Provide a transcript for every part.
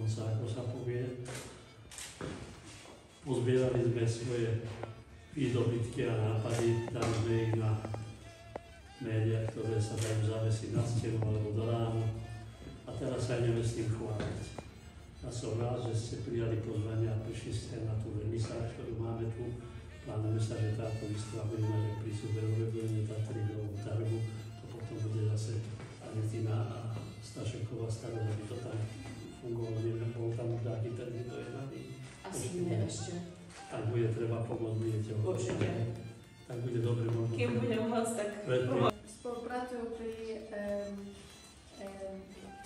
konca, ako sa povie. Pozbierali sme svoje výdobytky a nápady, dali sme ich na médiá, ktoré sa dajú zavesiť na stenu alebo do rámu. A teraz sa ideme s tým chváliť. Ja som rád, že ste prijali pozvanie a prišli ste na tú vernisáž, ktorú máme tu. Plánujeme sa, že táto výstava bude mať aj prísľub budeme dať 3-dňovú targu. To potom bude zase Anitina a Stašeková starosť, aby to tam fungovalo. Neviem, bol tam už architekt, kto je na ním. Asi nie ešte. Tak bude treba pomôcť, budete ho. Určite. Tak bude dobre možno. Kým budem môcť, tak Spolupracujú pri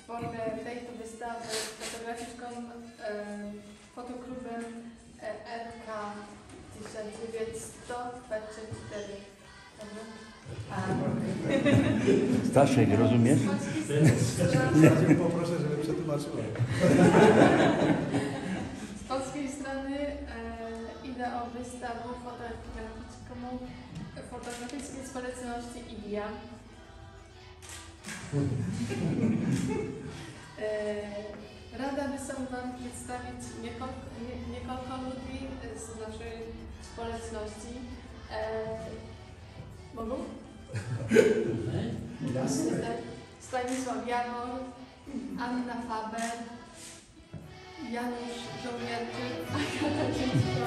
tvorbe tejto výstavy s fotografickom fotoklubem RK 1924. Staszek, rozumiesz? Ja cię poproszę, żeby przetłumaczyła. Z polskiej strony idę o wystawę fotograficznej społeczności IBIA. Rada by som Wam przedstawić niekoľko ludzi z naszej społeczności. Mogą? Stanisław Jawor, Anna Faber, Janusz Żołnierczyk, Agata Ciężko,